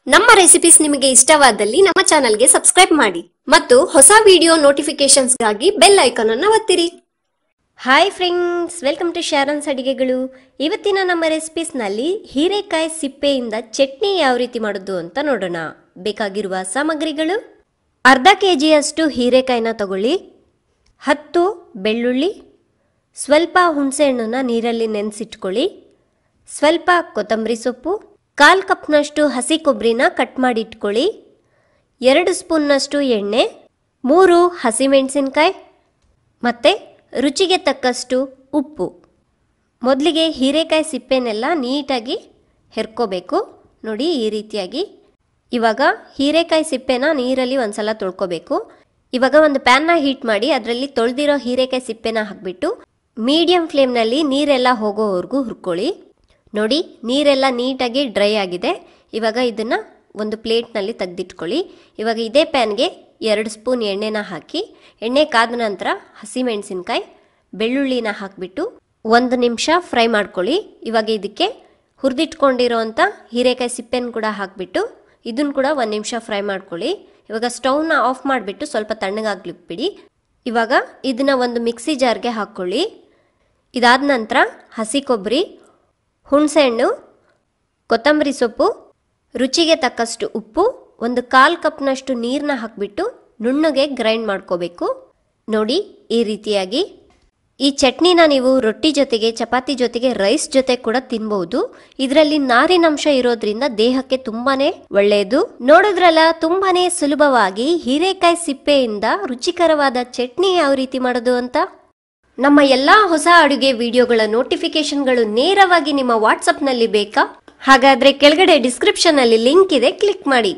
ನಮ್ಮ ರೆಸಿಪೀಸ್ ನಿಮಗೆ ಇಷ್ಟವಾದಲ್ಲಿ ನಮ್ಮ ಚಾನೆಲ್ಗೆ ಸಬ್ಸ್ಕ್ರೈಬ್ ಮಾಡಿ ಮತ್ತು ಹೊಸ ವಿಡಿಯೋ ನೋಟಿಫಿಕೇಶನ್ಸ್ಗಾಗಿ ಬೆಲ್ ಐಕಾನ್ ಅನ್ನು ಒತ್ತಿರಿ. ಹಾಯ್ ಫ್ರೆಂಡ್ಸ್, ವೆಲ್ಕಮ್ ಟು ಶಾರನ್ಸ್ ಅಡಿಗೆಗಳು. ಇವತ್ತಿನ ನಮ್ಮ ರೆಸಿಪೀಸ್ ನಲ್ಲಿ ಹೀರೆಕಾಯಿ ಸಿಪ್ಪೆಯಿಂದ ಚಟ್ನಿ ಯಾವ ರೀತಿ ಮಾಡೋದು ಅಂತ ನೋಡೋಣ. ಬೇಕಾಗಿರುವ ಸಾಮಗ್ರಿಗಳು: ಅರ್ಧ ಕೆಜಿಯಷ್ಟು ಹೀರೆಕಾಯಿನ ತಗೊಳ್ಳಿ, 10 ಬೆಳ್ಳುಳ್ಳಿ, ಸ್ವಲ್ಪ ಹುಣಸೆಹಣ್ಣನ್ನ ನೀರಲ್ಲಿ ನೆನೆಸಿಟ್ಕೊಳ್ಳಿ, ಸ್ವಲ್ಪ ಕೊತ್ತಂಬರಿ ಸೊಪ್ಪು, 1/4 ಕಪ್ನಷ್ಟು ಹಸಿ ಕೊಬ್ಬರಿನ ಕಟ್ ಮಾಡಿ ಇಟ್ಕೊಳ್ಳಿ, 2 ಸ್ಪೂನ್ನಷ್ಟು ಎಣ್ಣೆ, 3 ಹಸಿಮೆಣಸಿನಕಾಯಿ ಮತ್ತು ರುಚಿಗೆ ತಕ್ಕಷ್ಟು ಉಪ್ಪು. ಮೊದಲಿಗೆ ಹೀರೆಕಾಯಿ ಸಿಪ್ಪೆನೆಲ್ಲ ನೀಟಾಗಿ ಹೆರ್ಕೋಬೇಕು. ನೋಡಿ, ಈ ರೀತಿಯಾಗಿ. ಇವಾಗ ಹೀರೆಕಾಯಿ ಸಿಪ್ಪೆನ ನೀರಲ್ಲಿ ಒಂದ್ಸಲ ತೊಳ್ಕೊಬೇಕು. ಇವಾಗ ಒಂದು ಪ್ಯಾನ್ನ ಹೀಟ್ ಮಾಡಿ ಅದರಲ್ಲಿ ತೊಳೆದಿರೋ ಹೀರೆಕಾಯಿ ಸಿಪ್ಪೆನ ಹಾಕ್ಬಿಟ್ಟು ಮೀಡಿಯಂ ಫ್ಲೇಮ್ನಲ್ಲಿ ನೀರೆಲ್ಲ ಹೋಗೋವರೆಗೂ ಹುರ್ಕೊಳ್ಳಿ. ನೋಡಿ, ನೀರೆಲ್ಲ ನೀಟಾಗಿ ಡ್ರೈ ಆಗಿದೆ. ಇವಾಗ ಇದನ್ನು ಒಂದು ಪ್ಲೇಟ್ನಲ್ಲಿ ತೆಗೆದಿಟ್ಕೊಳ್ಳಿ. ಇವಾಗ ಇದೇ ಪ್ಯಾನ್ಗೆ 2 ಸ್ಪೂನ್ ಎಣ್ಣೆನ ಹಾಕಿ, ಎಣ್ಣೆ ಕಾದ ನಂತರ ಹಸಿಮೆಣಸಿನ್ಕಾಯಿ, ಬೆಳ್ಳುಳ್ಳಿನ ಹಾಕಿಬಿಟ್ಟು 1 ನಿಮಿಷ ಫ್ರೈ ಮಾಡ್ಕೊಳ್ಳಿ. ಇವಾಗ ಇದಕ್ಕೆ ಹುರಿದಿಟ್ಕೊಂಡಿರೋಂಥ ಹೀರೆಕಾಯಿ ಸಿಪ್ಪೆನ ಕೂಡ ಹಾಕಿಬಿಟ್ಟು ಇದನ್ನು ಕೂಡ 1 ನಿಮಿಷ ಫ್ರೈ ಮಾಡ್ಕೊಳ್ಳಿ. ಇವಾಗ ಸ್ಟವ್ನ ಆಫ್ ಮಾಡಿಬಿಟ್ಟು ಸ್ವಲ್ಪ ತಣ್ಣಗಾಗ್ಲಿಕ್ಬಿಡಿ. ಇವಾಗ ಇದನ್ನು ಒಂದು ಮಿಕ್ಸಿ ಜಾರ್ಗೆ ಹಾಕ್ಕೊಳ್ಳಿ. ಇದಾದ ನಂತರ ಹಸಿ ಕೊಬ್ಬರಿ, ಹುಣಸೆಹಣ್ಣು, ಕೊತ್ತಂಬರಿ ಸೊಪ್ಪು, ರುಚಿಗೆ ತಕ್ಕಷ್ಟು ಉಪ್ಪು, 1/4 ಕಪ್ನಷ್ಟು ನೀರನ್ನ ಹಾಕಿಬಿಟ್ಟು ನುಣ್ಣಗೆ ಗ್ರೈಂಡ್ ಮಾಡ್ಕೋಬೇಕು. ನೋಡಿ, ಈ ರೀತಿಯಾಗಿ. ಈ ಚಟ್ನಿನ ನೀವು ರೊಟ್ಟಿ ಜೊತೆಗೆ, ಚಪಾತಿ ಜೊತೆಗೆ, ರೈಸ್ ಜೊತೆ ಕೂಡ ತಿನ್ಬಹುದು. ಇದರಲ್ಲಿ ನಾರಿನಂಶ ಇರೋದ್ರಿಂದ ದೇಹಕ್ಕೆ ತುಂಬಾನೇ ಒಳ್ಳೆಯದು. ನೋಡಿದ್ರಲ್ಲ, ತುಂಬಾನೇ ಸುಲಭವಾಗಿ ಹೀರೆಕಾಯಿ ಸಿಪ್ಪೆಯಿಂದ ರುಚಿಕರವಾದ ಚಟ್ನಿ ಯಾವ ರೀತಿ ಮಾಡೋದು ಅಂತ. ನಮ್ಮ ಎಲ್ಲಾ ಹೊಸ ಅಡುಗೆ ವಿಡಿಯೋಗಳ ನೋಟಿಫಿಕೇಶನ್ಗಳು ನೇರವಾಗಿ ನಿಮ್ಮ ವಾಟ್ಸಪ್ನಲ್ಲಿ ಬೇಕಾ? ಹಾಗಾದ್ರೆ ಕೆಳಗಡೆ ಡಿಸ್ಕ್ರಿಪ್ಷನ್ ಅಲ್ಲಿ ಲಿಂಕ್ ಇದೆ, ಕ್ಲಿಕ್ ಮಾಡಿ.